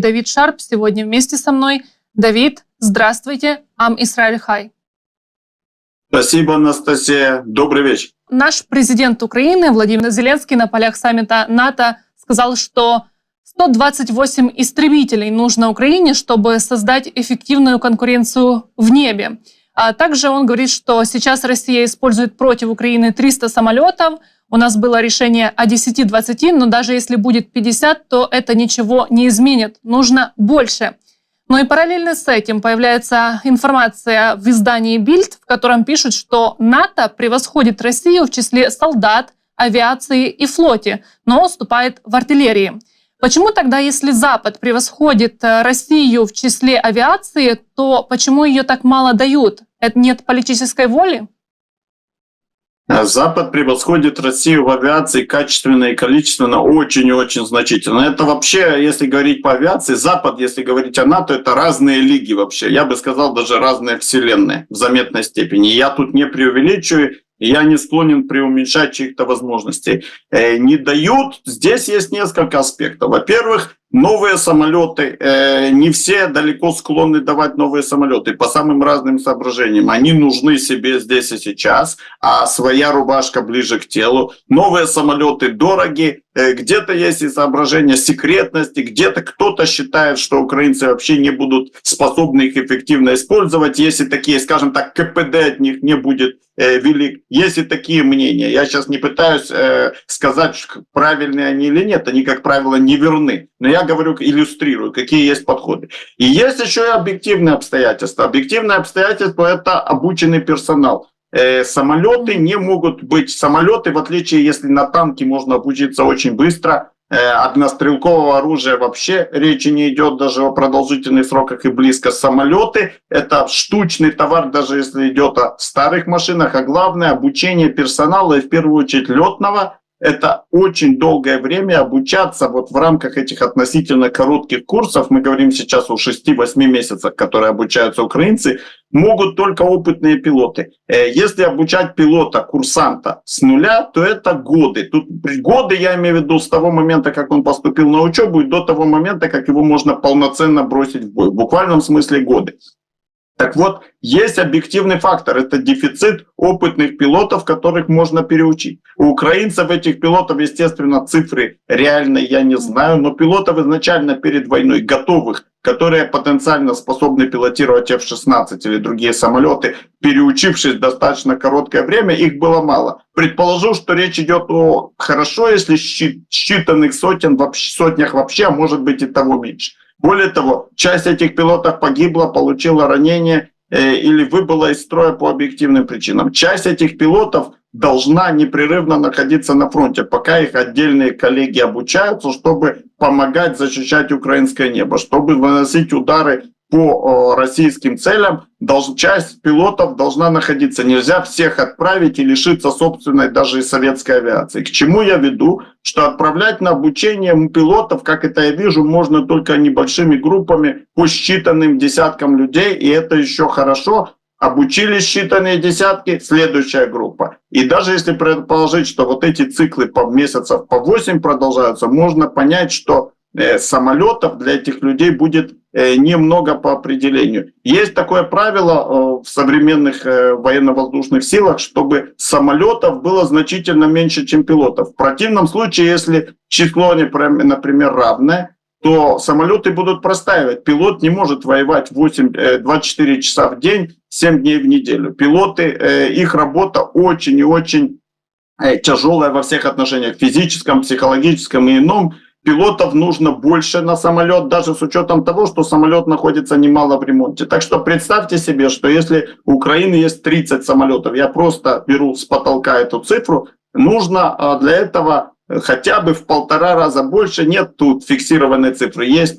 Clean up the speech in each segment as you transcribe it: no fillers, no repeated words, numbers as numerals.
Давид Шарп сегодня вместе со мной. Давид, здравствуйте. Ам Исраэль Хай. Спасибо, Анастасия. Добрый вечер. Наш президент Украины Владимир Зеленский на полях саммита НАТО сказал, что 128 истребителей нужно Украине, чтобы создать эффективную конкуренцию в небе. А также он говорит, что сейчас Россия использует против Украины 300 самолетов. У нас было решение о 10-20, но даже если будет 50, то это ничего не изменит. Нужно больше. Но и параллельно с этим появляется информация в издании Bild, в котором пишут, что НАТО превосходит Россию в числе солдат, авиации и флоте, но уступает в артиллерии. Почему тогда, если Запад превосходит Россию в числе авиации, то почему ее так мало дают? Это нет политической воли? Запад превосходит Россию в авиации качественно и количественно очень и очень значительно. Это вообще, если говорить по авиации, Запад, если говорить о НАТО, это разные лиги вообще. Я бы сказал, даже разные вселенные в заметной степени. Я тут не преувеличиваю. Я не склонен преуменьшать чьих-то возможностей. Не дают. Здесь есть несколько аспектов. Во-первых, новые самолеты. Не все далеко склонны давать новые самолеты по самым разным соображениям. Они нужны себе здесь и сейчас, а своя рубашка ближе к телу. Новые самолеты дороги. Где-то есть и соображения секретности, где-то кто-то считает, что украинцы вообще не будут способны их эффективно использовать, если такие, скажем так, КПД от них не будет велик. Есть и такие мнения. Я сейчас не пытаюсь сказать, правильные они или нет, они, как правило, не верны. Но я говорю, иллюстрирую, какие есть подходы. И есть еще и объективные обстоятельства. Объективные обстоятельства – это обученный персонал. Самолеты не могут быть. Самолеты, в отличие, если на танке можно обучиться очень быстро, однострелкового оружия вообще речи не идет даже о продолжительных сроках и близко. Самолеты – это штучный товар, даже если идет о старых машинах. А главное – обучение персонала, и в первую очередь летного. Это очень долгое время обучаться вот в рамках этих относительно коротких курсов, мы говорим сейчас о 6-8 месяцах, которые обучаются украинцы, могут только опытные пилоты. Если обучать пилота, курсанта с нуля, то это годы. Тут годы, я имею в виду, с того момента, как он поступил на учебу, и до того момента, как его можно полноценно бросить в бой. В буквальном смысле годы. Так вот, есть объективный фактор, это дефицит опытных пилотов, которых можно переучить. У украинцев этих пилотов, естественно, цифры реальные я не знаю, но пилотов изначально перед войной готовых, которые потенциально способны пилотировать F-16 или другие самолеты, переучившись достаточно короткое время, их было мало. Предположу, что речь идет о хорошо, если считанных сотнях вообще, а может быть и того меньше. Более того, часть этих пилотов погибла, получила ранение или выбыла из строя по объективным причинам. Часть этих пилотов должна непрерывно находиться на фронте, пока их отдельные коллеги обучаются, чтобы помогать защищать украинское небо, чтобы выносить удары по российским целям. Часть пилотов должна находиться. Нельзя всех отправить и лишиться собственной даже и советской авиации. К чему я веду? Что отправлять на обучение пилотов, как это я вижу, можно только небольшими группами по считанным десяткам людей, и это еще хорошо. Обучили считанные десятки, следующая группа. И даже если предположить, что вот эти циклы по месяцев по 8 продолжаются, можно понять, что самолетов для этих людей будет немного по определению. Есть такое правило в современных военно-воздушных силах, чтобы самолетов было значительно меньше, чем пилотов. В противном случае, если число, например, равное, то самолеты будут простаивать. Пилот не может воевать 24 часа в день, 7 дней в неделю. Пилоты, их работа очень и очень тяжелая во всех отношениях, физическом, психологическом и ином. Пилотов нужно больше на самолет, даже с учетом того, что самолет находится немало в ремонте. Так что представьте себе, что если у Украины есть 30 самолетов, я просто беру с потолка эту цифру, нужно для этого хотя бы в 1,5 раза больше. Нет тут фиксированной цифры. Есть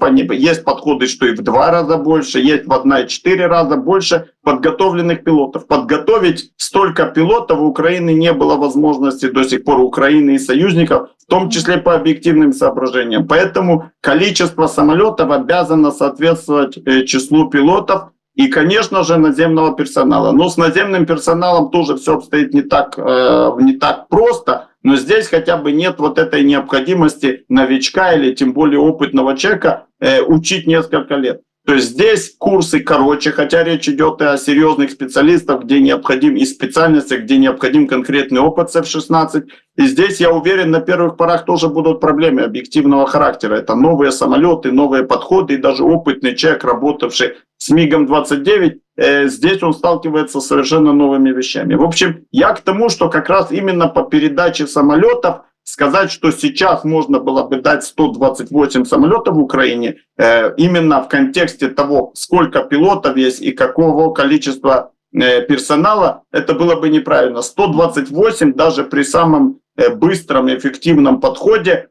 подходы, что и в 2 раза больше, есть в 1,4 раза больше подготовленных пилотов. Подготовить столько пилотов у Украины не было возможности до сих пор, у Украины и союзников, в том числе по объективным соображениям. Поэтому количество самолетов обязано соответствовать числу пилотов и, конечно же, наземного персонала. Но с наземным персоналом тоже все обстоит не так просто. Но здесь хотя бы нет вот этой необходимости новичка или тем более опытного человека учить несколько лет. То есть здесь курсы короче, хотя речь идет и о серьезных специалистах, где необходим и специальности, где необходим конкретный опыт с F-16. И здесь, я уверен, на первых порах тоже будут проблемы объективного характера. Это новые самолеты, новые подходы, и даже опытный человек, работавший с МиГом-29, здесь он сталкивается с совершенно новыми вещами. В общем, я к тому, что как раз именно по передаче самолетов сказать, что сейчас можно было бы дать 128 самолетов в Украине, именно в контексте того, сколько пилотов есть и какого количества персонала, это было бы неправильно. 128 даже при самом быстром и эффективном подходе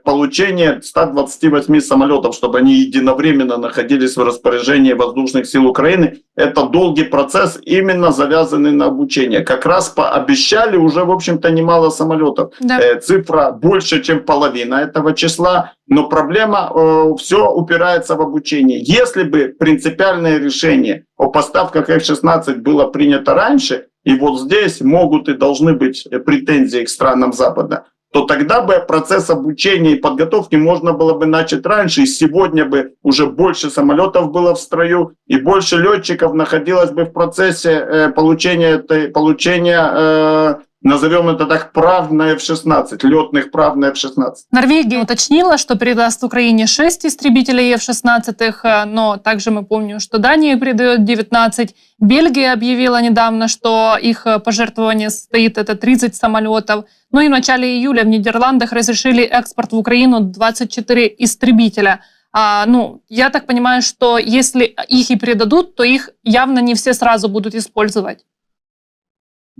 получение 128 самолетов, чтобы они единовременно находились в распоряжении воздушных сил Украины, это долгий процесс, именно завязанный на обучение. Как раз пообещали уже, в общем-то, немало самолетов. Да. Цифра больше, чем половина этого числа, но проблема все упирается в обучение. Если бы принципиальное решение о поставках F-16 было принято раньше, и вот здесь могут и должны быть претензии к странам Запада, то тогда бы процесс обучения и подготовки можно было бы начать раньше, и сегодня бы уже больше самолетов было в строю, и больше летчиков находилось бы в процессе получения назовем это так, прав на F-16, летных прав на F-16. Норвегия уточнила, что передаст Украине 6 истребителей F-16, но также мы помним, что Дания передает 19. Бельгия объявила недавно, что их пожертвование состоит это 30 самолетов. Ну и в начале июля в Нидерландах разрешили экспорт в Украину 24 истребителя. Я так понимаю, что если их и передадут, то их явно не все сразу будут использовать.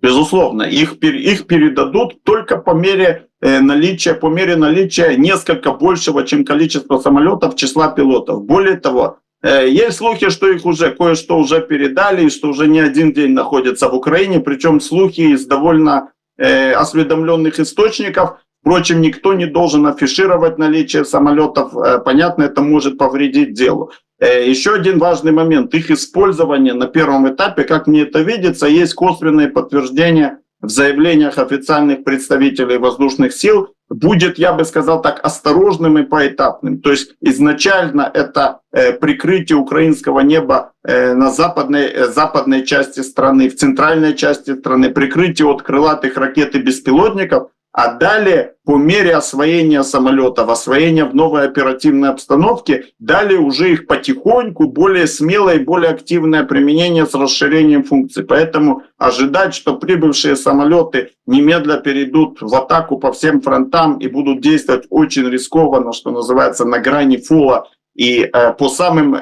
Безусловно, их передадут только по мере наличия несколько большего, чем количество самолетов, числа пилотов. Более того, есть слухи, что их уже кое-что уже передали, и что уже не один день находятся в Украине, причем слухи из довольно осведомленных источников. Впрочем, никто не должен афишировать наличие самолетов. Понятно, это может повредить делу. Еще один важный момент. Их использование на первом этапе, как мне это видится, есть косвенные подтверждения в заявлениях официальных представителей воздушных сил. Будет, я бы сказал так, осторожным и поэтапным. То есть изначально это прикрытие украинского неба на западной части страны, в центральной части страны, прикрытие от крылатых ракет и беспилотников. А далее, по мере освоения самолетов, освоения в новой оперативной обстановке, далее уже их потихоньку более смелое и более активное применение с расширением функций. Поэтому ожидать, что прибывшие самолеты немедля перейдут в атаку по всем фронтам и будут действовать очень рискованно, что называется, на грани фола, и по самым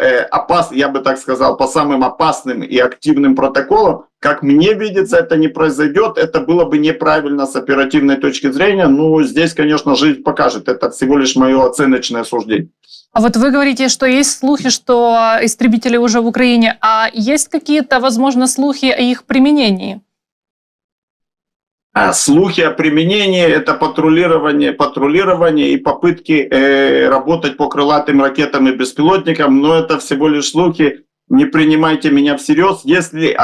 я бы так сказал, по самым опасным и активным протоколам, как мне видится, это не произойдет, это было бы неправильно с оперативной точки зрения, но здесь, конечно, жизнь покажет, это всего лишь мое оценочное суждение. А вот вы говорите, что есть слухи, что истребители уже в Украине, а есть какие-то, возможно, слухи о их применении? Слухи о применении — это патрулирование и попытки работать по крылатым ракетам и беспилотникам, но это всего лишь слухи, не принимайте меня всерьез. Если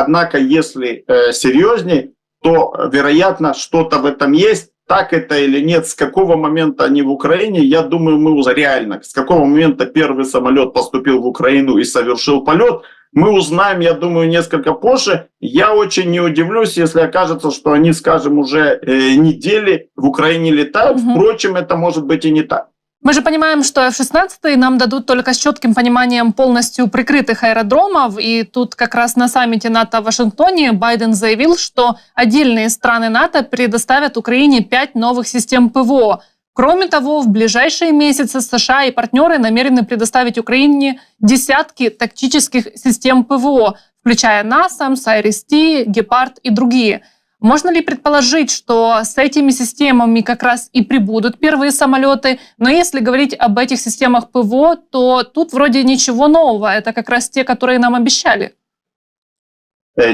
серьезнее, то, вероятно, что-то в этом есть. Так это или нет, с какого момента они в Украине, я думаю, мы уже реально, с какого момента первый самолет поступил в Украину и совершил полет, мы узнаем, я думаю, несколько позже. Я очень не удивлюсь, если окажется, что они, скажем, уже недели в Украине летают. Впрочем, это может быть и не так. Мы же понимаем, что F-16 нам дадут только с четким пониманием полностью прикрытых аэродромов. И тут как раз на саммите НАТО в Вашингтоне Байден заявил, что отдельные страны НАТО предоставят Украине 5 новых систем ПВО. Кроме того, в ближайшие месяцы США и партнеры намерены предоставить Украине десятки тактических систем ПВО, включая NASAMS, IRIS-T, Гепард и другие. Можно ли предположить, что с этими системами как раз и прибудут первые самолеты? Но если говорить об этих системах ПВО, то тут вроде ничего нового. Это как раз те, которые нам обещали.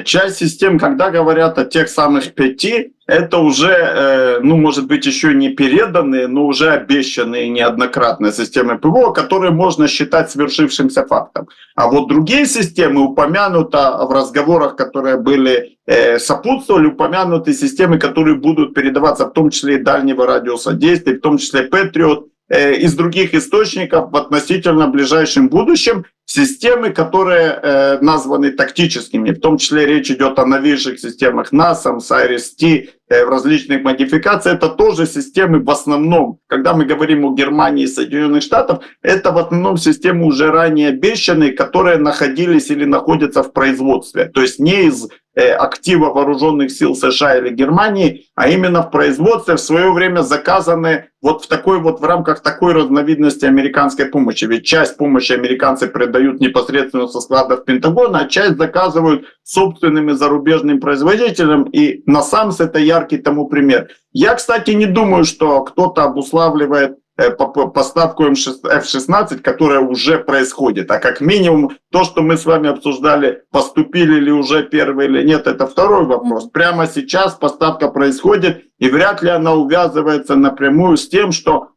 Часть систем, когда говорят о тех самых 5, это уже, может быть, еще не переданные, но уже обещанные неоднократно системы ПВО, которые можно считать свершившимся фактом. А вот другие системы упомянуты в разговорах, которые были, сопутствовали, упомянуты системы, которые будут передаваться, в том числе и дальнего радиуса действия, в том числе Патриот, из других источников в относительно ближайшем будущем, системы, которые названы тактическими, в том числе речь идет о новейших системах NASAMS, IRIS-T, в различных модификациях, это тоже системы в основном, когда мы говорим о Германии и Соединенных Штатах, это в основном системы уже ранее обещанные, которые находились или находятся в производстве, то есть не из актива вооруженных сил США или Германии, а именно в производстве, в свое время заказаны вот в рамках такой разновидности американской помощи. Ведь часть помощи американцы передают непосредственно со складов Пентагона, а часть заказывают собственными зарубежным производителям, и NASAMS это яркий тому пример. Я, кстати, не думаю, что кто-то обуславливает поставку F-16, которая уже происходит. А как минимум, то, что мы с вами обсуждали, поступили ли уже первые или нет, это второй вопрос. Прямо сейчас поставка происходит, и вряд ли она увязывается напрямую с тем, что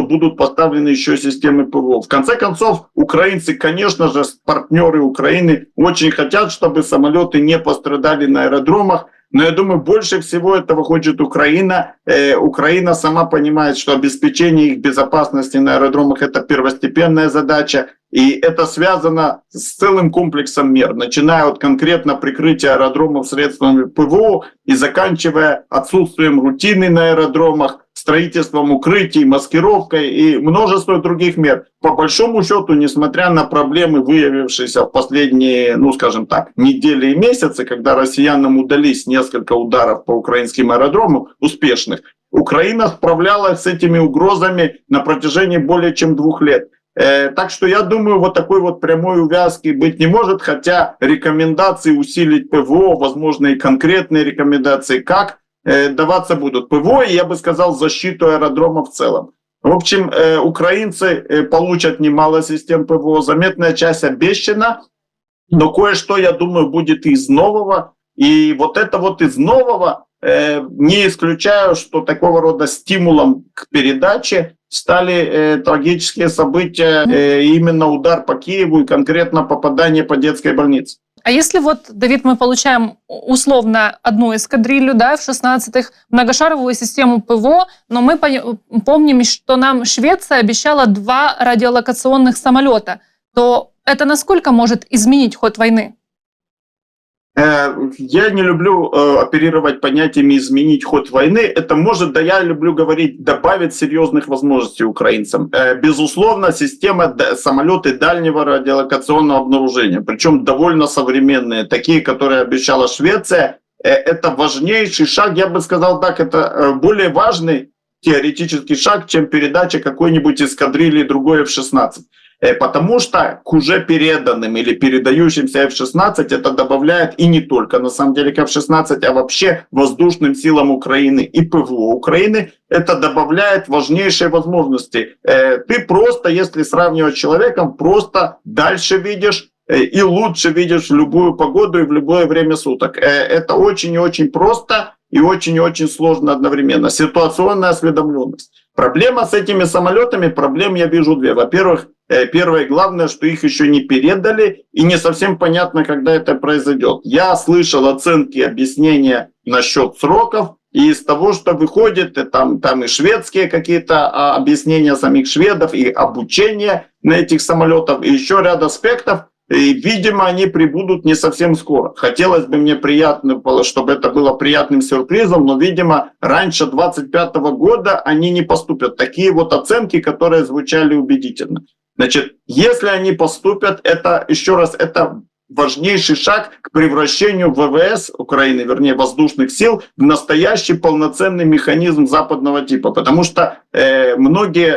будут поставлены еще системы ПВО. В конце концов, украинцы, конечно же, партнеры Украины, очень хотят, чтобы самолеты не пострадали на аэродромах. Но я думаю, больше всего этого хочет Украина. Украина сама понимает, что обеспечение их безопасности на аэродромах – это первостепенная задача. И это связано с целым комплексом мер, начиная от конкретно прикрытия аэродромов средствами ПВО и заканчивая отсутствием рутины на аэродромах, строительством укрытий, маскировкой и множество других мер. По большому счету, несмотря на проблемы, выявившиеся в последние, недели и месяцы, когда россиянам удались несколько ударов по украинским аэродромам успешных, Украина справлялась с этими угрозами на протяжении более чем 2 лет. Так что я думаю, вот такой вот прямой увязки быть не может, хотя рекомендации усилить ПВО, возможно, и конкретные рекомендации, как даваться будут. ПВО, и я бы сказал, защиту аэродрома в целом. В общем, украинцы получат немало систем ПВО, заметная часть обещана, но кое-что, я думаю, будет из нового. И вот это вот из нового, не исключаю, что такого рода стимулом к передаче стали трагические события, именно удар по Киеву и конкретно попадание по детской больнице. А если вот, Давид, мы получаем условно одну эскадрилью, да, F-16, многошаровую систему ПВО, но мы помним, что нам Швеция обещала 2 радиолокационных самолета, то это насколько может изменить ход войны? Я не люблю оперировать понятиями «изменить ход войны». Это может, я люблю говорить, добавить серьезных возможностей украинцам. Безусловно, система самолеты дальнего радиолокационного обнаружения, причем довольно современные, такие, которые обещала Швеция, это важнейший шаг, я бы сказал так, это более важный теоретический шаг, чем передача какой-нибудь эскадрильи другой F-16. Потому что к уже переданным или передающимся F-16 это добавляет и не только на самом деле к F-16, а вообще воздушным силам Украины и ПВО Украины это добавляет важнейшие возможности. Ты просто, если сравнивать с человеком, просто дальше видишь и лучше видишь в любую погоду и в любое время суток. Это очень и очень просто и очень и очень сложно одновременно. Ситуационная осведомленность. Проблема с этими самолетами, проблем я вижу 2. Во-первых, первое и главное, что их еще не передали, и не совсем понятно, когда это произойдет. Я слышал оценки, объяснения насчет сроков, и из того, что выходит, там и шведские какие-то объяснения самих шведов, и обучение на этих самолетах, и еще ряд аспектов, и, видимо, они прибудут не совсем скоро. Хотелось бы мне приятно, чтобы это было приятным сюрпризом, но, видимо, раньше 2025 года они не поступят. Такие вот оценки, которые звучали убедительно. Значит, если они поступят, это, еще раз, это важнейший шаг к превращению ВВС Украины, вернее, воздушных сил, в настоящий полноценный механизм западного типа. Потому что многие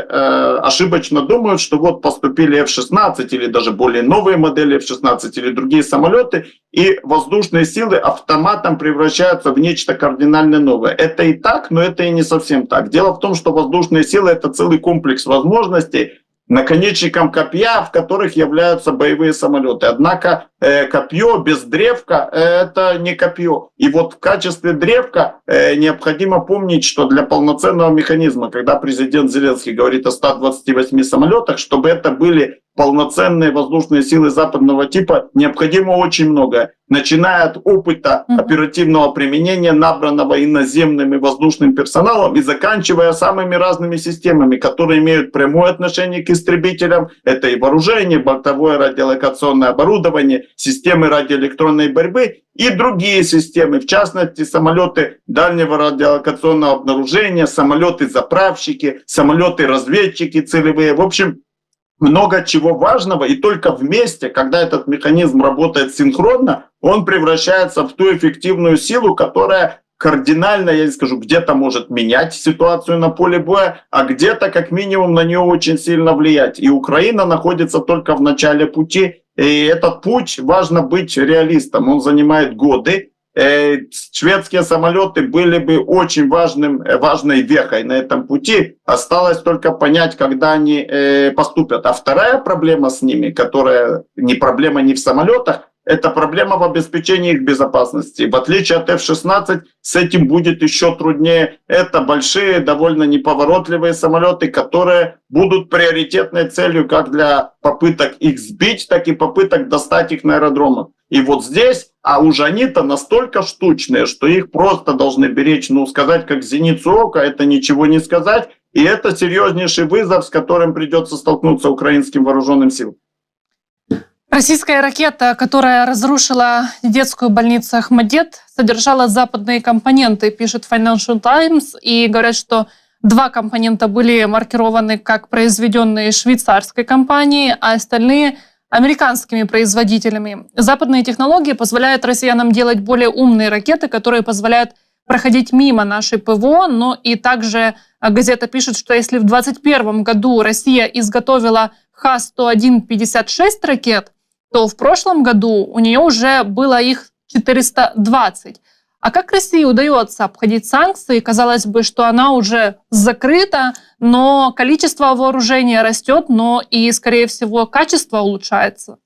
ошибочно думают, что вот поступили F-16 или даже более новые модели F-16 или другие самолеты, и воздушные силы автоматом превращаются в нечто кардинально новое. Это и так, но это и не совсем так. Дело в том, что воздушные силы — это целый комплекс возможностей, наконечником копья, в которых являются боевые самолеты. Однако копье без древка – это не копье. И вот в качестве древка необходимо помнить, что для полноценного механизма, когда президент Зеленский говорит о 128 самолетах, чтобы это были полноценные воздушные силы западного типа, необходимо очень много. Начиная от опыта оперативного применения, набранного и наземным, и воздушным персоналом, и заканчивая самыми разными системами, которые имеют прямое отношение к истребителям. Это и вооружение, бортовое радиолокационное оборудование, системы радиоэлектронной борьбы и другие системы, в частности, самолеты дальнего радиолокационного обнаружения, самолеты-заправщики, самолеты-разведчики целевые. В общем, много чего важного, и только вместе, когда этот механизм работает синхронно, он превращается в ту эффективную силу, которая кардинально, я не скажу, где-то может менять ситуацию на поле боя, а где-то как минимум на нее очень сильно влиять. И Украина находится только в начале пути, и этот путь, важно быть реалистом, он занимает годы. Шведские самолеты были бы очень важной вехой на этом пути. Осталось только понять, когда они поступят. А вторая проблема с ними, которая не проблема не в самолетах, это проблема в обеспечении их безопасности. В отличие от F-16, с этим будет еще труднее. Это большие, довольно неповоротливые самолеты, которые будут приоритетной целью как для попыток их сбить, так и попыток достать их на аэродромах. И вот здесь, а уж они-то настолько штучные, что их просто должны беречь, сказать как зеницу ока, это ничего не сказать. И это серьезнейший вызов, с которым придется столкнуться украинским вооруженным силам. Российская ракета, которая разрушила детскую больницу Ахмадет, содержала западные компоненты, пишет Financial Times, и говорят, что 2 компонента были маркированы как произведенные швейцарской компанией, а остальные – американскими производителями. Западные технологии позволяют россиянам делать более умные ракеты, которые позволяют проходить мимо нашей ПВО, но и также газета пишет, что если в 2021 году Россия изготовила Х-101-56 ракет, то в прошлом году у нее уже было их 420. А как России удается обходить санкции? Казалось бы, что она уже закрыта, но количество вооружения растет, но и, скорее всего, качество улучшается.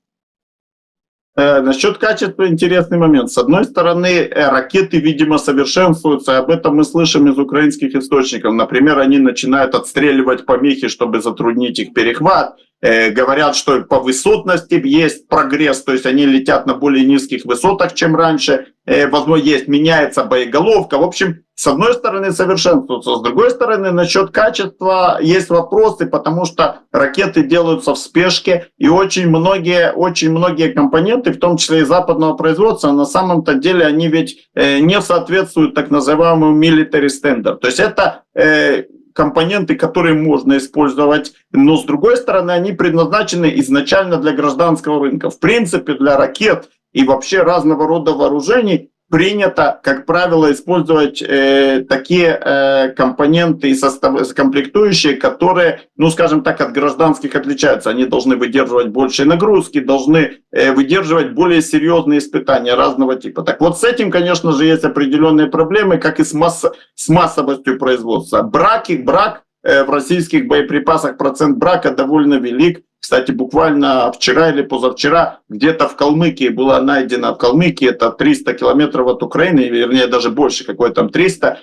Насчет качества интересный момент. С одной стороны, ракеты, видимо, совершенствуются, об этом мы слышим из украинских источников. Например, они начинают отстреливать помехи, чтобы затруднить их перехват. Говорят, что по высотности есть прогресс, то есть они летят на более низких высотах, чем раньше. Возможно, меняется боеголовка. В общем, с одной стороны совершенствуются, с другой стороны насчет качества есть вопросы, потому что ракеты делаются в спешке, и очень многие компоненты, в том числе и западного производства, на самом-то деле они ведь не соответствуют так называемому military standard. То есть это компоненты, которые можно использовать, но с другой стороны они предназначены изначально для гражданского рынка. В принципе, для ракет и вообще разного рода вооружений принято, как правило, использовать такие компоненты и комплектующие, которые, скажем так, от гражданских отличаются. Они должны выдерживать большие нагрузки, должны выдерживать более серьезные испытания разного типа. Так вот, с этим, конечно же, есть определенные проблемы, как и с массовостью производства. Брак в российских боеприпасах, процент брака довольно велик. Кстати, буквально вчера или позавчера где-то в Калмыкии была найдена, в Калмыкии это 300 километров от Украины, вернее даже больше, какой там 300,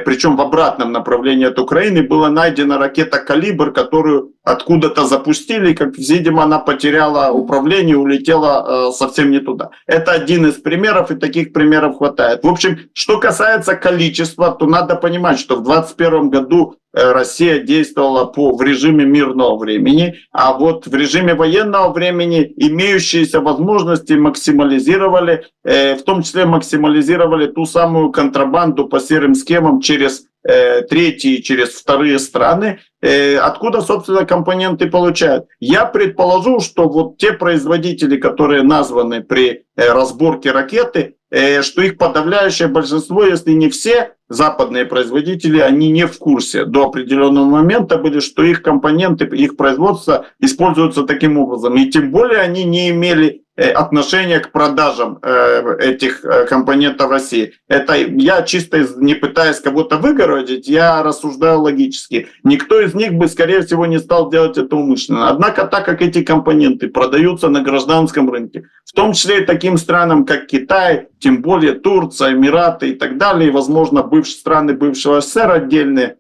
причем в обратном направлении от Украины была найдена ракета «Калибр», которую откуда-то запустили, как видимо она потеряла управление, улетела совсем не туда. Это один из примеров, и таких примеров хватает. В общем, что касается количества, то надо понимать, что в 2021 году Россия действовала в режиме мирного времени, а вот в режиме военного времени имеющиеся возможности максимализировали, в том числе максимализировали ту самую контрабанду по серым схемам через третьи, через вторые страны, откуда, собственно, компоненты получают. Я предположу, что вот те производители, которые названы при разборке ракеты, что их подавляющее большинство, если не все западные производители, они не в курсе до определенного момента были, что их компоненты, их производство используются таким образом. И тем более они не имели отношение к продажам этих компонентов России. Это я чисто не пытаясь кого-то выгородить, я рассуждаю логически. Никто из них бы, скорее всего, не стал делать это умышленно. Однако, так как эти компоненты продаются на гражданском рынке, в том числе и таким странам, как Китай, тем более Турция, Эмираты и так далее, и, возможно, страны бывшего СССР отдельные,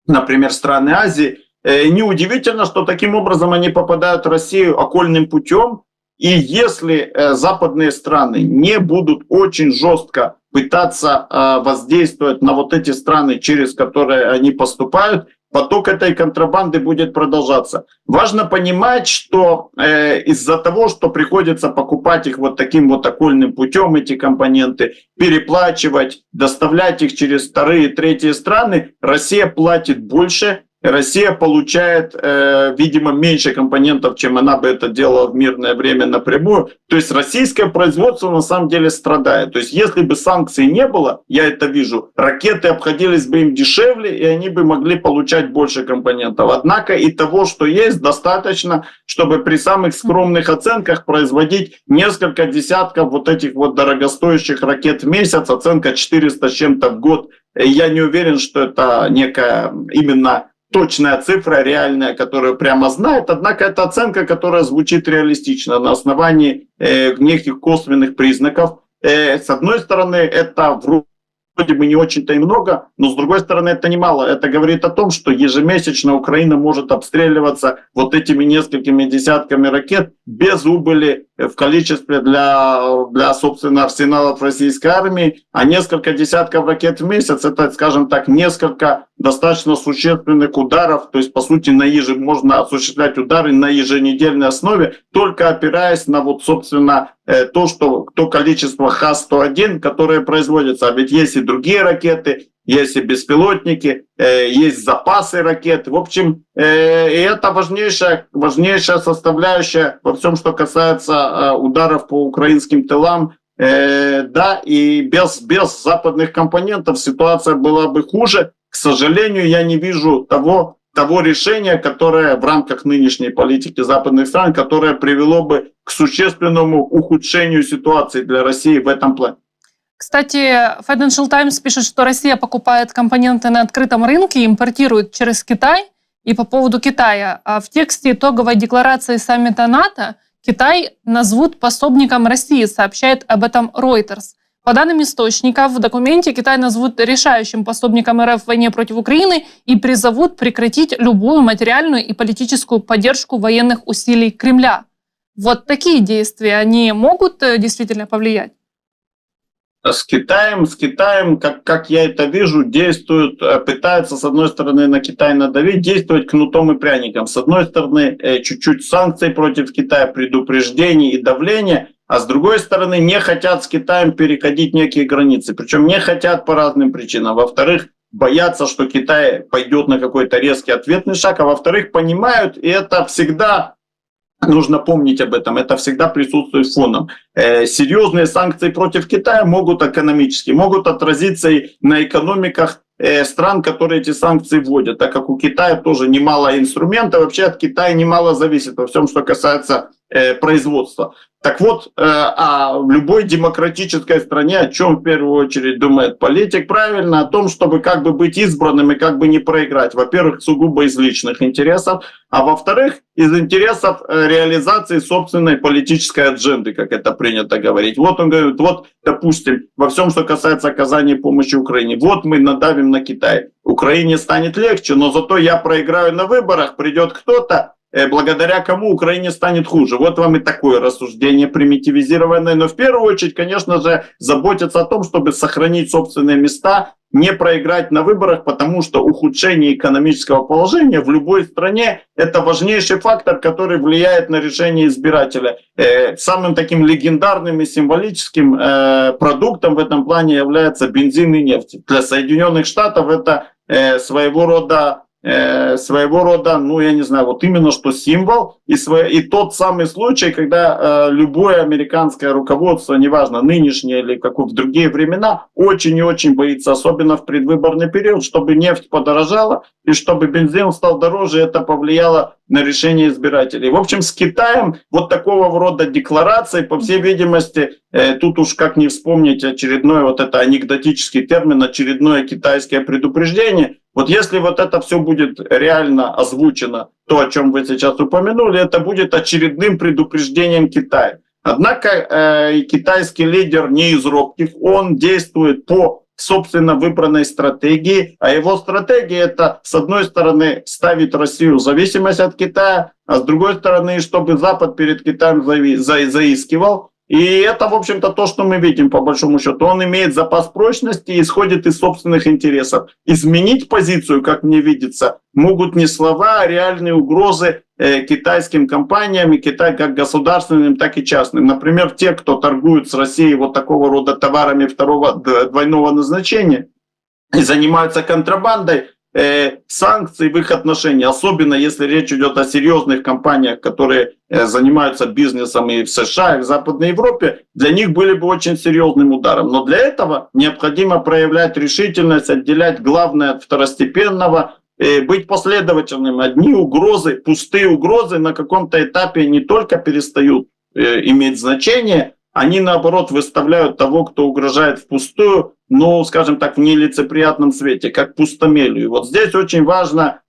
например, страны Азии, неудивительно, что таким образом они попадают в Россию окольным путем. И если западные страны не будут очень жестко пытаться воздействовать на вот эти страны, через которые они поступают, поток этой контрабанды будет продолжаться. Важно понимать, что из-за того, что приходится покупать их вот таким вот окольным путем, эти компоненты, переплачивать, доставлять их через вторые и третьи страны, Россия платит больше. Россия получает, видимо, меньше компонентов, чем она бы это делала в мирное время напрямую. То есть российское производство на самом деле страдает. То есть если бы санкций не было, я это вижу, ракеты обходились бы им дешевле, и они бы могли получать больше компонентов. Однако и того, что есть, достаточно, чтобы при самых скромных оценках производить несколько десятков вот этих вот дорогостоящих ракет в месяц, оценка 400 с чем-то в год. Я не уверен, что это некая именно точная цифра, реальная, которую прямо знает, однако это оценка, которая звучит реалистично на основании неких косвенных признаков. С одной стороны, это вроде бы не очень-то и много, но с другой стороны, это немало. Это говорит о том, что ежемесячно Украина может обстреливаться вот этими несколькими десятками ракет без убыли в количестве для собственно, арсеналов российской армии, а несколько десятков ракет в месяц — это, скажем так, несколько достаточно существенных ударов, то есть, по сути, можно осуществлять удары на еженедельной основе, только опираясь на вот, собственно, то количество Х-101, которое производится. А ведь есть и другие ракеты, есть и беспилотники, есть запасы ракет. В общем, и это важнейшая составляющая во всем, что касается ударов по украинским тылам. Да, и без западных компонентов ситуация была бы хуже. К сожалению, я не вижу того решения, которое в рамках нынешней политики западных стран, которое привело бы к существенному ухудшению ситуации для России в этом плане. Кстати, Financial Times пишет, что Россия покупает компоненты на открытом рынке и импортирует через Китай. И по поводу Китая. В тексте итоговой декларации саммита НАТО Китай назовут пособником России, сообщает об этом Reuters. По данным источников, в документе Китай назовут решающим пособником РФ в войне против Украины и призовут прекратить любую материальную и политическую поддержку военных усилий Кремля. Вот такие действия, они могут действительно повлиять? С Китаем, как я это вижу, действуют, пытаются, с одной стороны, на Китай надавить, действовать кнутом и пряником. С одной стороны, чуть-чуть санкций против Китая, предупреждений и давления, а с другой стороны, не хотят с Китаем переходить некие границы. Причем не хотят по разным причинам. Во-вторых, боятся, что Китай пойдет на какой-то резкий ответный шаг, а во-вторых, понимают, и это всегда... Нужно помнить об этом, это всегда присутствует фоном. Серьезные санкции против Китая могут отразиться и на экономиках стран, которые эти санкции вводят, так как у Китая тоже немало инструментов, вообще от Китая немало зависит во всем, что касается производства. Так вот, в любой демократической стране о чем в первую очередь думает политик? Правильно, о том, чтобы как бы быть избранным и как бы не проиграть. Во-первых, сугубо из личных интересов, а во-вторых, из интересов реализации собственной политической адженды, как это принято говорить. Вот он говорит, вот, допустим, во всем, что касается оказания помощи Украине, вот мы надавим на Китай. Украине станет легче, но зато я проиграю на выборах, придет кто-то, благодаря кому Украине станет хуже. Вот вам и такое рассуждение примитивизированное. Но в первую очередь, конечно же, заботиться о том, чтобы сохранить собственные места, не проиграть на выборах, потому что ухудшение экономического положения в любой стране – это важнейший фактор, который влияет на решение избирателя. Самым таким легендарным и символическим продуктом в этом плане является бензин и нефть. Для Соединенных Штатов это своего рода своего рода, ну, я не знаю, вот именно что символ и тот самый случай, когда любое американское руководство, неважно, нынешнее или как в другие времена, очень и очень боится, особенно в предвыборный период, чтобы нефть подорожала и чтобы бензин стал дороже, это повлияло на решение избирателей. В общем, с Китаем вот такого рода декларации, по всей видимости, тут уж как не вспомнить очередной вот это анекдотический термин, очередное китайское предупреждение. Вот если вот это все будет реально озвучено, то, о чем вы сейчас упомянули, это будет очередным предупреждением Китая. Однако китайский лидер не из робких, он действует по собственно выбранной стратегии, а его стратегия это, с одной стороны, ставить Россию в зависимость от Китая, а с другой стороны, чтобы Запад перед Китаем заискивал. И это, в общем-то, то, что мы видим, по большому счету. Он имеет запас прочности и исходит из собственных интересов. Изменить позицию, как мне видится, могут не слова, а реальные угрозы китайским компаниям, и Китай как государственным, так и частным. Например, те, кто торгуют с Россией вот такого рода товарами двойного назначения и занимаются контрабандой, санкций в их отношении, особенно если речь идет о серьезных компаниях, которые занимаются бизнесом и в США, и в Западной Европе, для них были бы очень серьезным ударом. Но для этого необходимо проявлять решительность, отделять главное от второстепенного, быть последовательным. Одни угрозы, пустые угрозы на каком-то этапе не только перестают иметь значение, они, наоборот, выставляют того, кто угрожает впустую, ну, скажем так, в нелицеприятном свете, как пустомелью. И вот здесь очень важно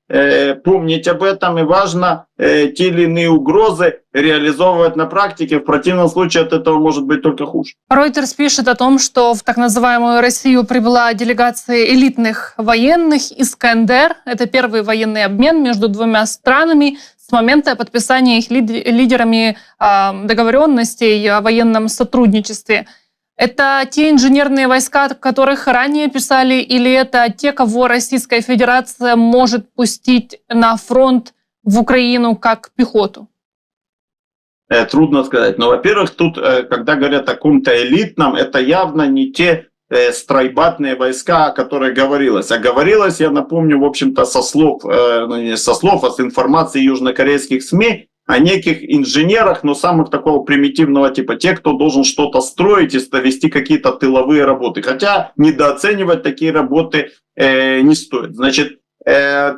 помнить об этом, и важно те или иные угрозы реализовывать на практике. В противном случае от этого может быть только хуже. Reuters пишет о том, что в так называемую Россию прибыла делегация элитных военных «Искандер». Это первый военный обмен между двумя странами с момента подписания их лидерами договоренностей о военном сотрудничестве. Это те инженерные войска, о которых ранее писали, или это те, кого Российская Федерация может пустить на фронт в Украину как пехоту? Трудно сказать. Но, во-первых, тут, когда говорят о ком-то элитном, это явно не те стройбатные войска, о которых говорилось. А говорилось, я напомню, в общем-то, со слов, не со слов, а с информации южнокорейских СМИ, о неких инженерах, но самых такого примитивного типа, те, кто должен что-то строить и вести какие-то тыловые работы. Хотя недооценивать такие работы не стоит. Значит,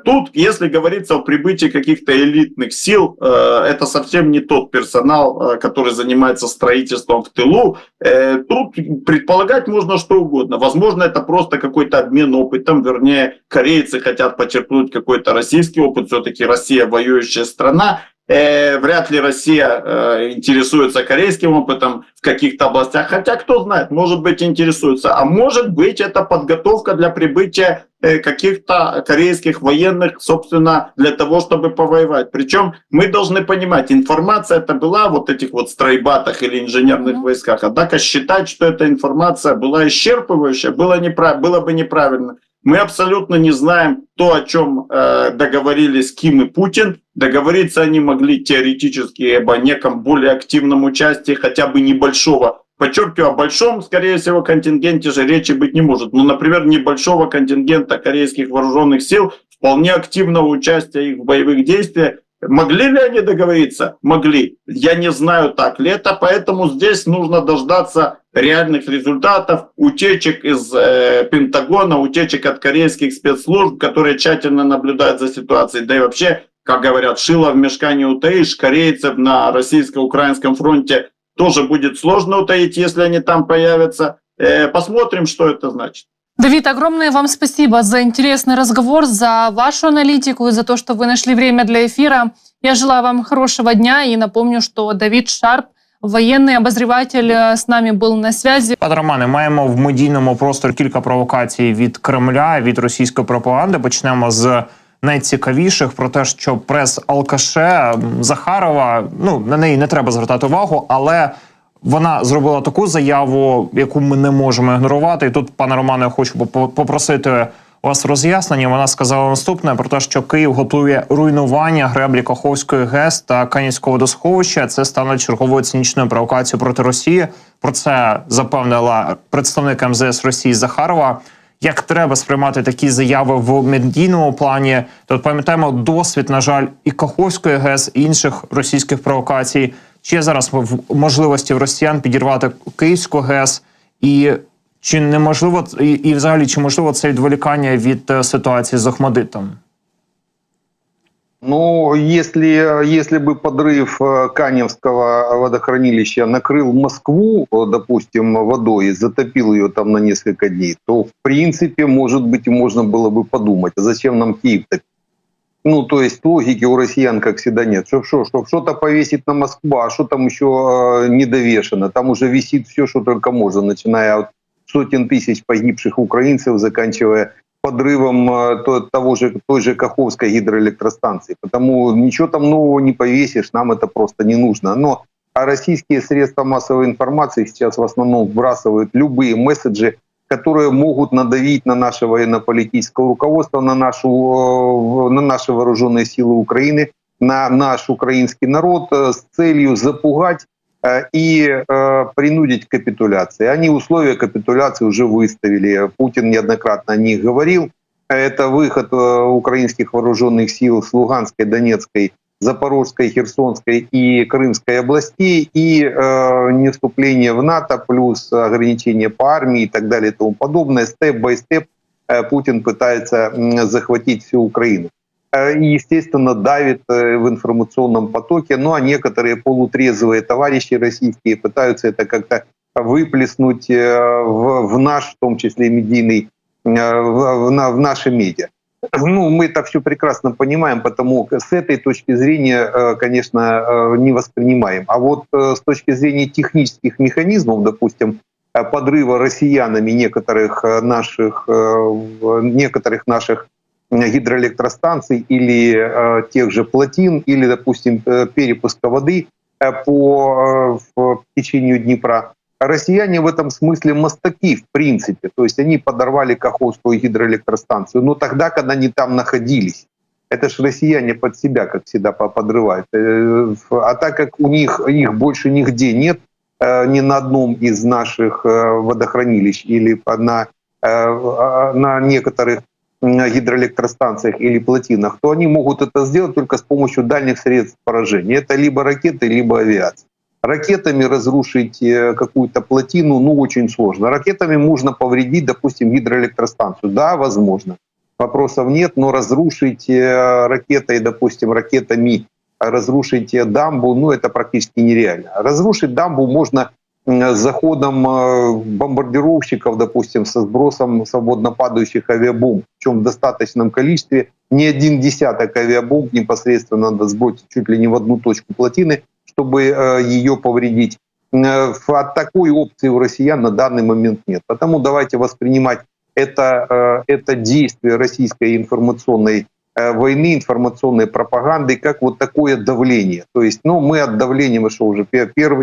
тут, если говорится о прибытии каких-то элитных сил, это совсем не тот персонал, который занимается строительством в тылу. Тут предполагать можно что угодно. Возможно, это просто какой-то обмен опытом, вернее, корейцы хотят почерпнуть какой-то российский опыт, все-таки Россия воюющая страна. Вряд ли Россия интересуется корейским опытом в каких-то областях, хотя кто знает, может быть интересуется, а может быть это подготовка для прибытия каких-то корейских военных, собственно, для того, чтобы повоевать. Причем мы должны понимать, информация это была в вот этих вот стройбатах или инженерных войсках, однако считать, что эта информация была исчерпывающая, было бы неправильно. Мы абсолютно не знаем то, о чем договорились Ким и Путин. Договориться они могли теоретически об неком более активном участии, хотя бы небольшого. Подчеркиваю, о большом, скорее всего, контингенте же речи быть не может. Ну, например, небольшого контингента корейских вооруженных сил, вполне активного участия их в боевых действиях. Могли ли они договориться? Могли. Я не знаю, так ли это, поэтому здесь нужно дождаться реальных результатов, утечек из Пентагона, утечек от корейских спецслужб, которые тщательно наблюдают за ситуацией. Да и вообще, как говорят, шило в мешка не утаишь, корейцев на российско-украинском фронте тоже будет сложно утаить, если они там появятся. Посмотрим, что это значит. Давид, огромное вам спасибо за интересный разговор, за вашу аналитику и за то, что вы нашли время для эфира. Я желаю вам хорошего дня и напомню, что Давид Шарп, воєнний обозріватель, з нами був на зв'язі. Пане Романе, маємо в медійному просторі кілька провокацій від Кремля, від російської пропаганди. Почнемо з найцікавіших про те, що прес-алкаше Захарова, ну, на неї не треба звертати увагу, але вона зробила таку заяву, яку ми не можемо ігнорувати. І тут, пане Романе, я хочу попросити у вас роз'яснення. Вона сказала наступне про те, що Київ готує руйнування греблі Каховської ГЕС та Канівського водосховища. Це стане черговою цинічною провокацією проти Росії. Про це запевнила представник МЗС Росії Захарова. як треба сприймати такі заяви в медійному плані, то пам'ятаємо досвід, на жаль, і Каховської ГЕС, і інших російських провокацій. Чи є зараз можливості в росіян підірвати Київську ГЕС? І чи неможливо, і взагалі, чи можливо це відволікання від ситуації з Охмадитом? Ну, если бы подрыв Каневского водохранилища накрыл Москву, допустим, водой, затопил ее там на несколько дней, то, в принципе, может быть, можно было бы подумать, а зачем нам Киев топить? Ну, то есть логики у россиян, как всегда, нет. Чтоб что-то повесить на Москву, а что там еще не довешено? Там уже висит все, что только можно, начиная от сотен тысяч погибших украинцев, заканчивая подрывом той же Каховской гидроэлектростанции. Потому ничего там нового не повесишь, нам это просто не нужно. Но российские средства массовой информации сейчас в основном вбрасывают любые месседжи, которые могут надавить на наше военно-политическое руководство, на наши вооруженные силы Украины, на наш украинский народ с целью запугать и принудить к капитуляции. Они условия капитуляции уже выставили. Путин неоднократно о них говорил. Это выход украинских вооруженных сил с Луганской, Донецкой, Запорожской, Херсонской и Крымской областей, и не вступление в НАТО, плюс ограничения по армии и так далее и тому подобное. Степ-бай-степ Путин пытается захватить всю Украину. И, естественно, давит в информационном потоке. Ну, а некоторые полутрезвые товарищи российские пытаются это как-то выплеснуть в наш, в том числе медийный, в наши медиа. Ну, мы это все прекрасно понимаем, потому с этой точки зрения, конечно, не воспринимаем. А вот с точки зрения технических механизмов, допустим, подрыва россиянами некоторых наших гидроэлектростанций или тех же плотин, или, допустим, перепуска воды в течению Днепра. Россияне в этом смысле мастаки, в принципе. То есть они подорвали Каховскую гидроэлектростанцию, но тогда, когда они там находились. Это ж россияне под себя, как всегда, подрывают. А так как их больше нигде нет, ни на одном из наших водохранилищ или на некоторых гидроэлектростанциях или плотинах, то они могут это сделать только с помощью дальних средств поражения. Это либо ракеты, либо авиация. Ракетами разрушить какую-то плотину, ну, очень сложно. Ракетами можно повредить, допустим, гидроэлектростанцию. Да, возможно. Вопросов нет, но разрушить ракетой, допустим, ракетами разрушить дамбу, ну, это практически нереально. Разрушить дамбу можно с заходом бомбардировщиков, допустим, со сбросом свободно падающих авиабомб, причем в достаточном количестве. Не один десяток авиабомб непосредственно надо сбросить чуть ли не в одну точку плотины, чтобы ее повредить. От такой опции у россиян на данный момент нет. Потому давайте воспринимать это действие российской информационной войны, информационной пропаганды, как вот такое давление. То есть, ну, мы от давления, мы что, уже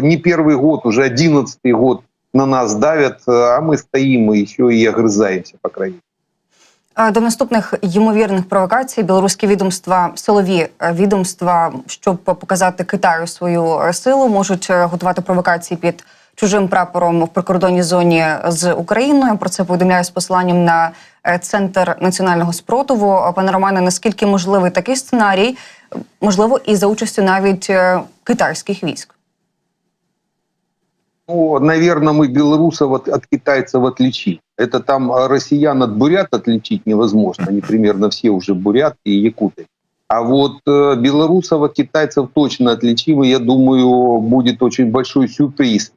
не первый год, уже 11-й год на нас давят, а мы стоим и еще и огрызаемся, по крайней мере. До наступних ймовірних провокацій білоруські відомства, силові відомства, щоб показати Китаю свою силу, можуть готувати провокації під чужим прапором в прикордонній зоні з Україною. Про це повідомляє з посиланням на Центр національного спротиву. Пане Романе, наскільки можливий такий сценарій? Можливо, і за участю навіть китайських військ? Ну, наверное, мы белорусов от китайцев отличим. Это там россиян от бурят отличить невозможно. Они примерно все уже буряты и якуты. А вот белорусов от китайцев точно отличим. И я думаю, будет очень большой сюрприз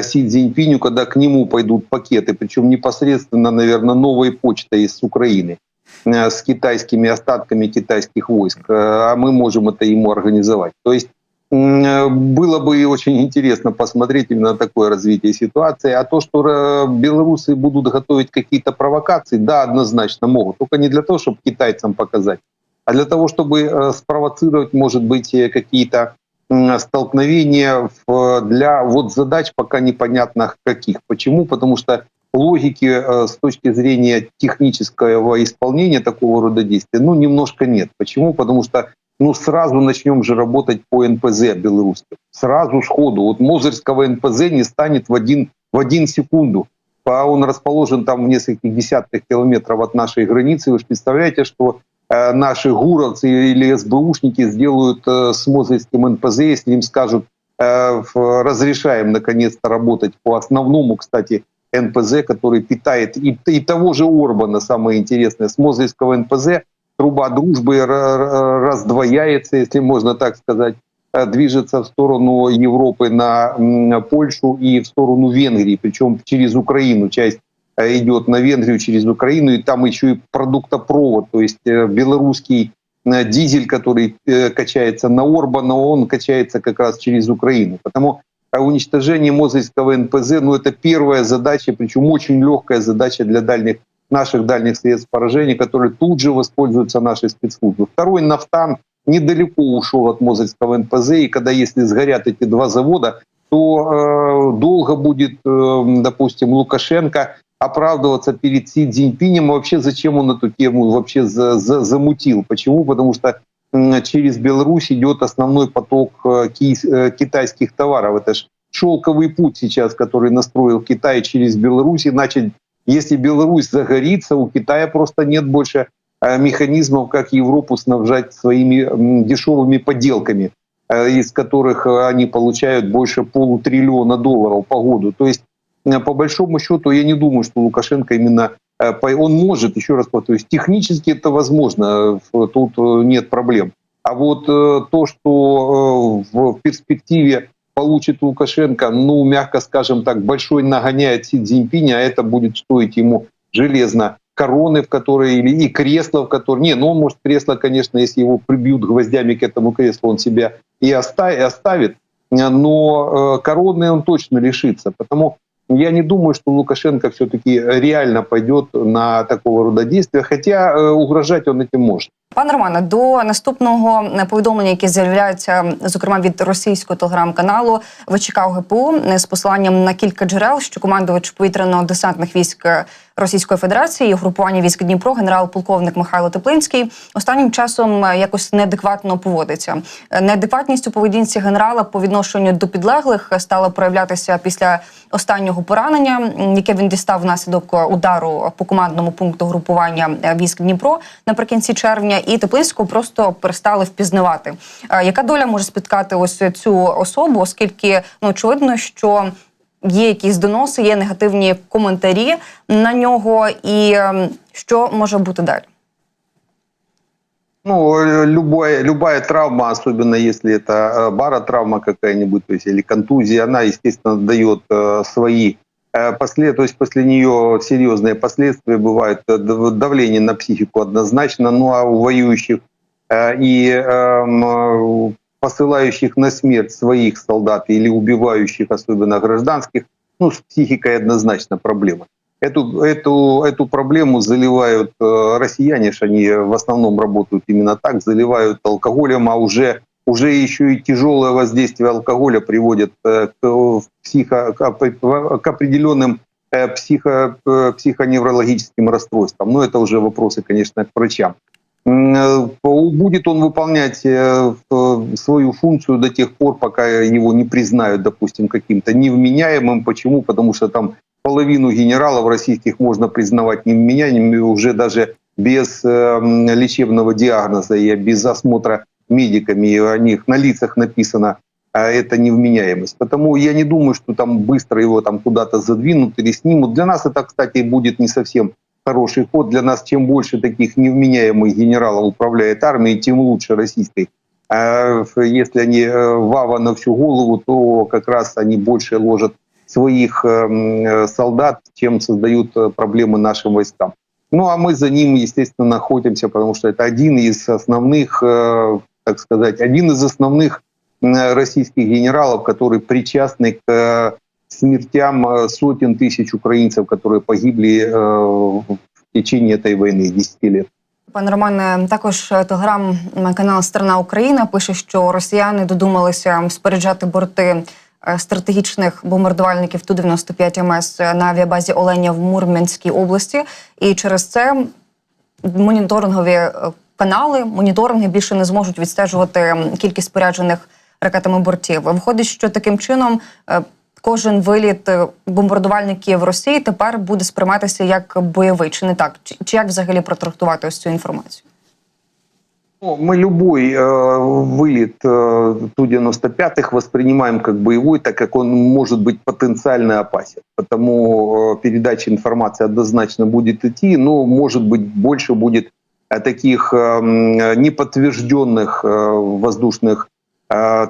Си Цзиньпиню, когда к нему пойдут пакеты. Причем непосредственно, наверное, новой почтой из Украины с китайскими остатками китайских войск. А мы можем это ему организовать. То есть было бы очень интересно посмотреть именно на такое развитие ситуации. А то, что белорусы будут готовить какие-то провокации, да, однозначно могут. Только не для того, чтобы китайцам показать, а для того, чтобы спровоцировать, может быть, какие-то столкновения для вот задач пока непонятно каких. Почему? Потому что логики с точки зрения технического исполнения такого рода действий, ну, немножко нет. Почему? Потому что сразу начнем же работать по НПЗ белорусским. Сразу сходу. Вот Мозырского НПЗ не станет в один секунду. Он расположен там в нескольких десятках километров от нашей границы. Вы же представляете, что наши гуровцы или СБУшники сделают с Мозырским НПЗ, если им скажут, разрешаем наконец-то работать по основному, кстати, НПЗ, который питает и того же Орбана, самое интересное, с Мозырского НПЗ труба дружбы раздвояется, если можно так сказать, движется в сторону Европы на Польшу и в сторону Венгрии, причем через Украину. Часть идет на Венгрию через Украину, и там еще и продуктопровод, то есть белорусский дизель, который качается на Орбана, он качается как раз через Украину. Потому уничтожение Мозырского НПЗ, это первая задача, причем очень легкая задача для наших дальних средств поражения, которые тут же воспользуются нашей спецслужбой. Второй Нафтан недалеко ушел от Мозырского НПЗ, и когда если сгорят эти два завода, то долго будет, допустим, Лукашенко оправдываться перед Си Цзиньпинем. Вообще, зачем он эту тему вообще замутил? Почему? Потому что через Беларусь идет основной поток китайских товаров. Это же шелковый путь сейчас, который настроил Китай через Беларусь. Иначе, если Беларусь загорится, у Китая просто нет больше механизмов, как Европу снабжать своими дешевыми поделками, из которых они получают больше $500 триллиона по году. То есть, по большому счету, я не думаю, что Лукашенко именно... Он может, еще раз повторюсь, технически это возможно, тут нет проблем. А вот то, что в перспективе получит Лукашенко, мягко скажем так, большой нагоняет Си Цзиньпиня, а это будет стоить ему железно короны, в которой, и кресла, в которой... он может кресло, конечно, если его прибьют гвоздями к этому креслу, он себя и оставит, но короны он точно лишится. Потому я не думаю, що Лукашенко все-таки реально пойдет на такого рода действия, хоча угрожати він цим може. Пане Романе, до наступного повідомлення, яке з'являється, зокрема, від російського телеграм-каналу ВЧК ГПУ з посиланням на кілька джерел, що командувач повітряно-десантних військ Російської Федерації і групування військ Дніпро, генерал-полковник Михайло Теплинський, останнім часом якось неадекватно поводиться. Неадекватність у поведінці генерала по відношенню до підлеглих стала проявлятися після останнього поранення, яке він дістав внаслідок удару по командному пункту групування військ Дніпро наприкінці червня, і Теплинського просто перестали впізнавати. Яка доля може спіткати ось цю особу, оскільки очевидно, що є якісь доноси, є негативні коментарі на нього, і що може бути далі? Любая травма, особенно если это баротравма какая-нибудь, то есть или контузия, она, естественно, дает свои последствия, то есть после нее серьезные последствия бывают, давление на психику однозначно, а у воюющих и посылающих на смерть своих солдат или убивающих, особенно гражданских, с психикой однозначно проблема. Эту проблему заливают россияне, они в основном работают именно так, заливают алкоголем, а уже еще и тяжелое воздействие алкоголя приводит к определенным психоневрологическим расстройствам. Это уже вопросы, конечно, к врачам. Будет он выполнять свою функцию до тех пор, пока его не признают, допустим, каким-то невменяемым. Почему? Потому что там половину генералов российских можно признавать невменяемыми уже даже без лечебного диагноза и без осмотра медиками. И у них на лицах написано это невменяемость. Потому я не думаю, что там быстро его там куда-то задвинут или снимут. Для нас это, кстати, будет не совсем хороший ход. Для нас чем больше таких невменяемых генералов управляет армией, тем лучше российской. Если они вава на всю голову, то как раз они больше ложат своих солдат, чем создают проблемы нашим войскам. А мы за ним, естественно, находимся, потому что это один из основных, так сказать, российских генералов, которые причастны к смертям сотен тысяч украинцев, которые погибли в течение этой войны 10 лет. Пане Романе, також телеграм-канал «Страна Україна» пише, що росіяни додумалися споряджати борти стратегічних бомбардувальників Ту-95 МС на авіабазі Оленя в Мурманській області. І через це моніторингові моніторинги більше не зможуть відстежувати кількість споряджених ракетами бортів. Виходить, що таким чином кожен виліт бомбардувальників Росії тепер буде сприйматися як бойовий, чи не так? Чи як взагалі протрактувати ось цю інформацію? Мы любой вылет Ту-95 воспринимаем как боевой, так как он может быть потенциально опасен. Потому передача информации однозначно будет идти, но, может быть, больше будет таких неподтвержденных воздушных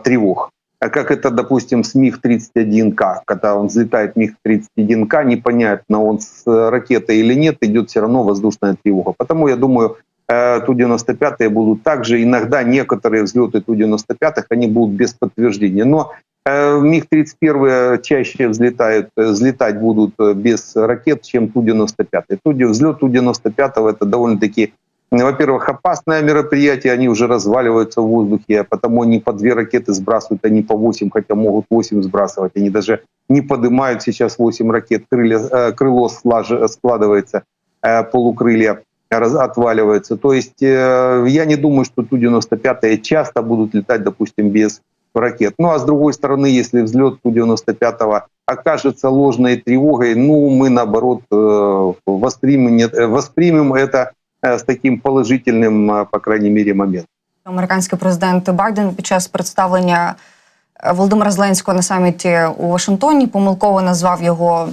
тревог. Как это, допустим, с МиГ-31К. Когда он взлетает МиГ-31К, непонятно, он с ракетой или нет, идет все равно воздушная тревога. Потому, я думаю, Ту-95 будут также, иногда некоторые взлеты Ту-95 они будут без подтверждения. Но МиГ-31 чаще взлетать будут без ракет, чем Ту-95. Взлет Ту-95 это довольно-таки, во-первых, опасное мероприятие, они уже разваливаются в воздухе, а потому они по 2 ракеты сбрасывают, они по 8, хотя могут 8 сбрасывать. Они даже не поднимают сейчас 8 ракет, крыло складывается, полукрылья отваливается. То есть я не думаю, что Ту-95 часто будут летать, допустим, без ракет. Ну а с другой стороны, если взлет Ту-95 окажется ложной тревогой, ну мы наоборот воспримем это с таким положительным, по крайней мере, моментом. Американський президент Байден під час представлення Володимира Зеленського на саміті у Вашингтоні помилково назвав його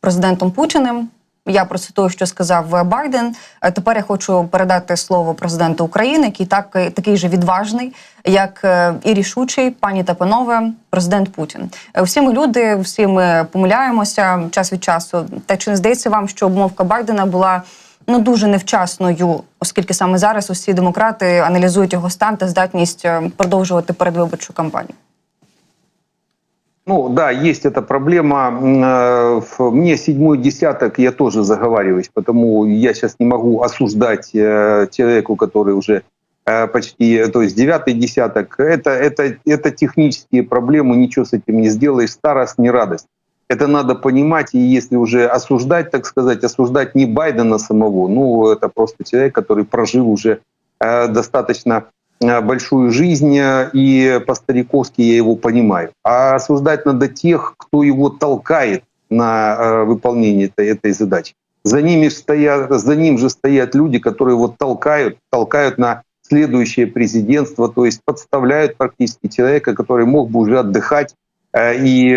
президентом Путіним. Я процитую, що сказав Байден. Тепер я хочу передати слово президенту України, який такий же відважний, як і рішучий, пані та панове, президент Путін. Всі ми люди, всі ми помиляємося час від часу. Та чи не здається вам, що обмовка Байдена була дуже невчасною, оскільки саме зараз усі демократи аналізують його стан та здатність продовжувати передвиборчу кампанію? Ну да, есть эта проблема. Мне 7-й десяток, я тоже заговариваюсь, потому я сейчас не могу осуждать человеку, который уже почти, то есть 9-й десяток. Это технические проблемы, ничего с этим не сделаешь. Старость не радость. Это надо понимать, и если уже осуждать, так сказать, осуждать не Байдена самого, ну это просто человек, который прожил уже достаточно большую жизнь, и по-стариковски я его понимаю. А осуждать надо тех, кто его толкает на выполнение этой задачи. За ним же стоят люди, которые его толкают на следующее президентство, то есть подставляют практически человека, который мог бы уже отдыхать и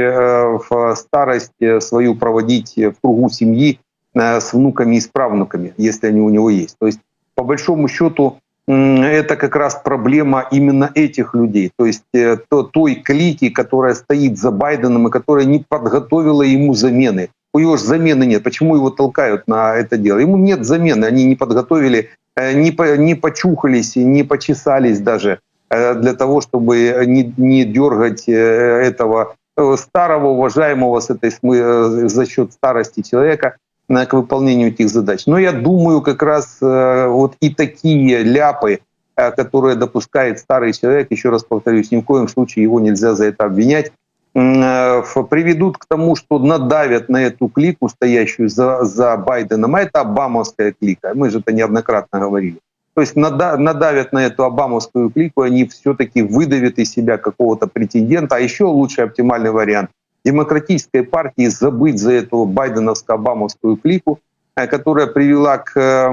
в старость свою проводить в кругу семьи с внуками и с правнуками, если они у него есть. То есть, по большому счету, это как раз проблема именно этих людей, то есть той клики, которая стоит за Байденом и которая не подготовила ему замены. У него же замены нет. Почему его толкают на это дело? Ему нет замены, они не подготовили, не почухались, не почесались даже для того, чтобы не дергать этого старого, уважаемого за счет старости человека к выполнению этих задач. Но я думаю, как раз вот и такие ляпы, которые допускает старый человек, еще раз повторюсь, ни в коем случае его нельзя за это обвинять, приведут к тому, что надавят на эту клику, стоящую за Байденом. А это обамовская клика. Мы же это неоднократно говорили. То есть надавят на эту обамовскую клику, они все-таки выдавят из себя какого-то претендента. А еще лучший оптимальный вариант – демократической партии забыть за эту байденовско-обамовскую клику, которая привела к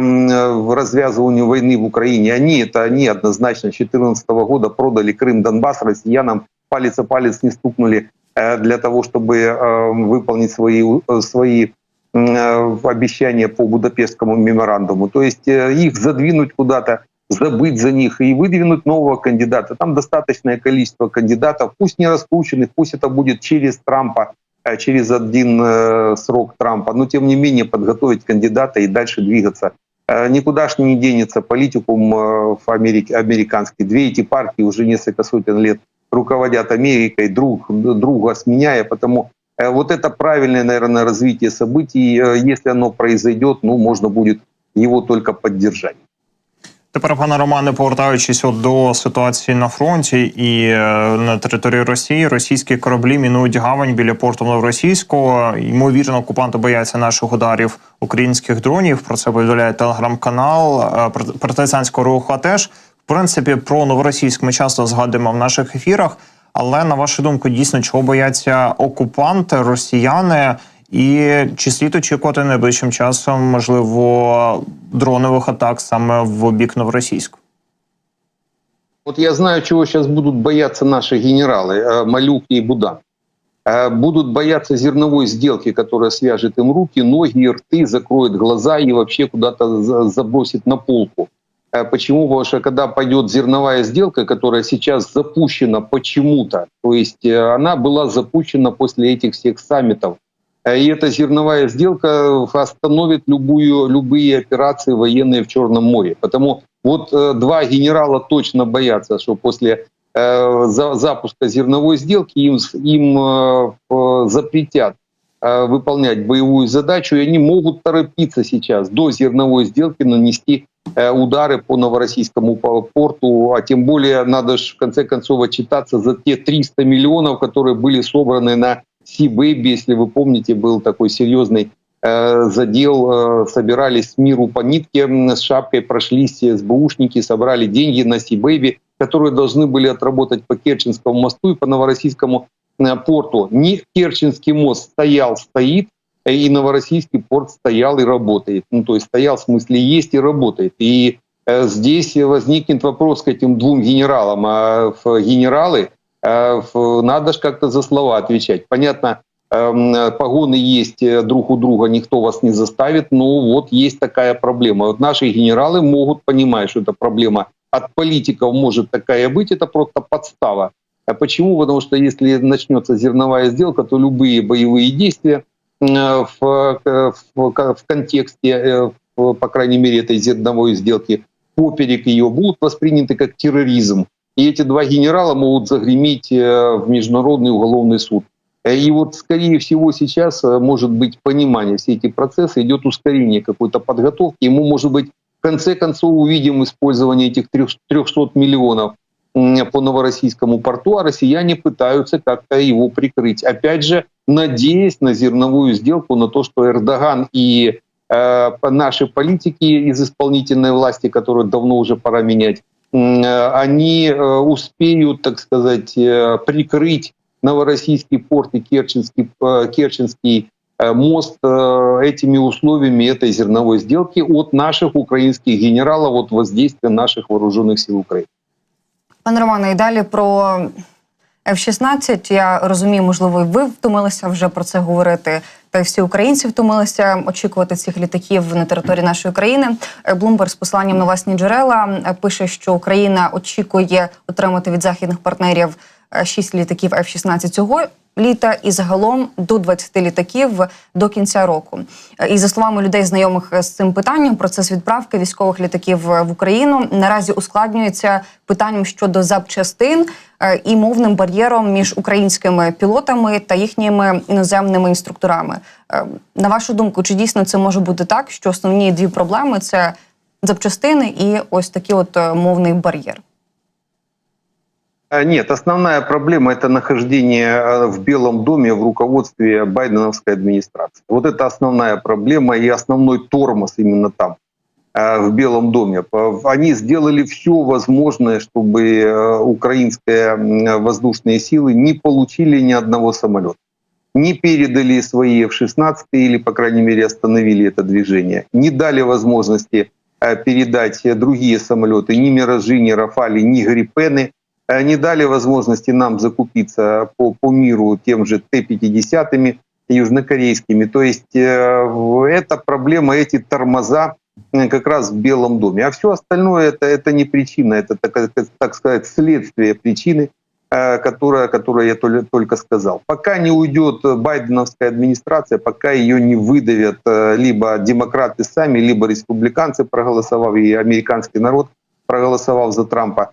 развязыванию войны в Украине. Они однозначно с 2014 года продали Крым, Донбасс россиянам, палец о палец не стукнули для того, чтобы выполнить свои обещания по Будапештскому меморандуму. То есть их задвинуть куда-то, забыть за них и выдвинуть нового кандидата. Там достаточное количество кандидатов, пусть не раскрученных, пусть это будет через Трампа, через один срок Трампа, но тем не менее подготовить кандидата и дальше двигаться. Никуда ж не денется политикум в Америке, американский. Две эти партии уже несколько сотен лет руководят Америкой, друг друга сменяя, потому вот это правильное, наверное, развитие событий. Если оно произойдет, ну, можно будет его только поддержать. Тепер, пане Романе, повертаючись до ситуації на фронті і на території Росії, російські кораблі мінують гавань біля порту Новоросійського. Ймовірно, окупанти бояться наших ударів українських дронів. Про це повідомляє телеграм-канал партизанського руху теж. В принципі, про Новоросійськ ми часто згадуємо в наших ефірах. Але, на вашу думку, дійсно, чого бояться окупанти, росіяни? І чи слід очікувати найближчим часом, можливо, дронових атак саме в бік Новоросійську? Вот я знаю, чего сейчас будут бояться наши генералы, Малюк и Будан. Будут бояться зерновой сделки, которая свяжет им руки, ноги, рты, закроет глаза и вообще куда-то забросит на полку. Почему? Потому что когда пойдет зерновая сделка, которая сейчас запущена почему-то, то есть она была запущена после этих всех саммитов, и эта зерновая сделка остановит любые операции военные в Черном море. Потому вот два генерала точно боятся, что после запуска зерновой сделки им запретят выполнять боевую задачу, и они могут торопиться сейчас до зерновой сделки нанести удары по Новороссийскому порту, а тем более надо же в конце концов отчитаться за те 300 миллионов, которые были собраны на Sea-Baby, если вы помните, был такой серьезный задел, собирались с миру по нитке с шапкой, прошлись СБУшники, собрали деньги на Sea-Baby, которые должны были отработать по Керченскому мосту и по Новороссийскому порту. Не Керченский мост стоит, и Новороссийский порт стоял и работает. Ну, то есть стоял, в смысле, есть и работает. И здесь возникнет вопрос к этим двум генералам. Генералы, надо же как-то за слова отвечать. Понятно, погоны есть друг у друга, никто вас не заставит, но вот есть такая проблема. Вот наши генералы могут понимать, что это проблема от политиков может такая быть, это просто подстава. А почему? Потому что если начнется зерновая сделка, то любые боевые действия в контексте, по крайней мере, этой зерновой сделки, поперек ее, будут восприняты как терроризм. И эти два генерала могут загреметь в Международный уголовный суд. И вот, скорее всего, сейчас может быть понимание, все эти процессы, идет ускорение какой-то подготовки. И мы, может быть, в конце концов увидим использование этих 300 миллионов по Новороссийскому порту, а россияне пытаются как-то его прикрыть. Опять же, надеясь на зерновую сделку, на то, что Эрдоган и наши политики из исполнительной власти, которую давно уже пора менять, они успеют, так сказать, прикрыть Новороссийский порт и Керченский мост этими условиями этой зерновой сделки от наших украинских генералов, от воздействия наших вооруженных сил Украины. Пане Романе, і далі про F-16. Я розумію, можливо, і ви втомилися вже про це говорити, та й всі українці втомилися очікувати цих літаків на території нашої країни. Bloomberg з посиланням на власні джерела пише, що Україна очікує отримати від західних партнерів 6 літаків F-16 цього літа і загалом до 20 літаків до кінця року. І за словами людей, знайомих з цим питанням, процес відправки військових літаків в Україну наразі ускладнюється питанням щодо запчастин і мовним бар'єром між українськими пілотами та їхніми іноземними інструкторами. На вашу думку, чи дійсно це може бути так, що основні дві проблеми – це запчастини і ось такий от мовний бар'єр? Нет, основная проблема – это нахождение в Белом доме в руководстве байденовской администрации. Вот это основная проблема и основной тормоз именно там, в Белом доме. Они сделали все возможное, чтобы украинские воздушные силы не получили ни одного самолета. Не передали свои F-16 или, по крайней мере, остановили это движение. Не дали возможности передать другие самолеты, ни «Миражи», ни «Рафали», ни «Гриппены». Не дали возможности нам закупиться по миру тем же Т-50 южнокорейскими. То есть эта проблема, эти тормоза как раз в Белом доме. А все остальное это не причина, это, так сказать, следствие причины, которую я только сказал. Пока не уйдет байденовская администрация, пока ее не выдавят либо демократы сами, либо республиканцы, проголосовав, и американский народ, проголосовав за Трампа,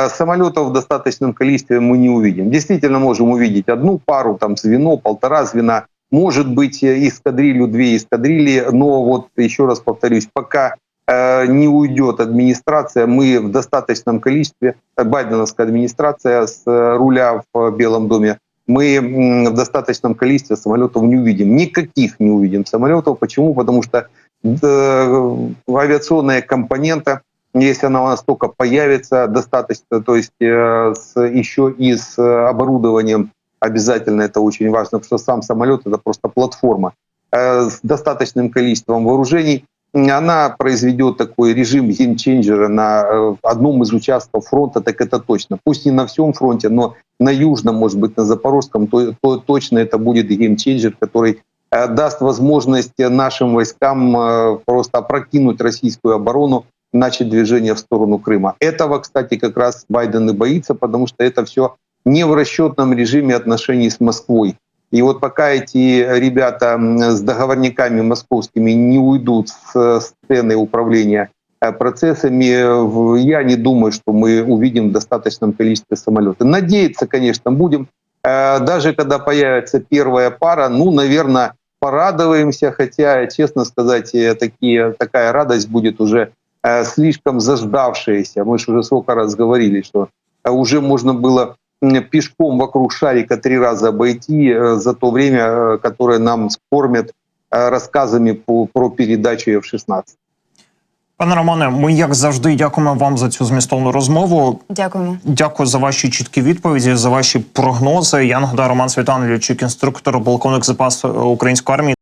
самолетов в достаточном количестве мы не увидим. Действительно можем увидеть одну пару, там звено, полтора звена, может быть эскадрилью, 2 эскадрильи, но вот еще раз повторюсь, пока не уйдет администрация, мы в достаточном количестве, байденовская администрация с руля в Белом доме, мы в достаточном количестве самолетов не увидим. Никаких не увидим самолетов. Почему? Потому что авиационная компонента если она у нас только появится достаточно, то есть еще и с оборудованием, обязательно это очень важно, потому что сам самолет — это просто платформа, с достаточным количеством вооружений, она произведет такой режим геймченджера на одном из участков фронта, так это точно. Пусть не на всем фронте, но на южном, может быть, на запорожском, то точно это будет геймченджер, который даст возможность нашим войскам просто опрокинуть российскую оборону, начать движение в сторону Крыма. Этого, кстати, как раз Байден и боится, потому что это все не в расчетном режиме отношений с Москвой. И вот пока эти ребята с договорниками московскими не уйдут с сцены управления процессами, я не думаю, что мы увидим в достаточном количестве самолетов. Надеяться, конечно, будем. Даже когда появится первая пара, ну, наверное, порадуемся, хотя, честно сказать, такая радость будет уже слишком заждавшаяся. Мы же уже сколько раз говорили, что уже можно было пешком вокруг шарика 3 раза обойти за то время, которое нам скормят рассказами про передачу F-16. Пане Романе, ми, як завжди, дякуємо вам за цю змістовну розмову. Дякуємо. Дякую за ваші чіткі відповіді, за ваші прогнози. Я нагадаю, Роман Світанович, інструктор, полковник запасу української армії.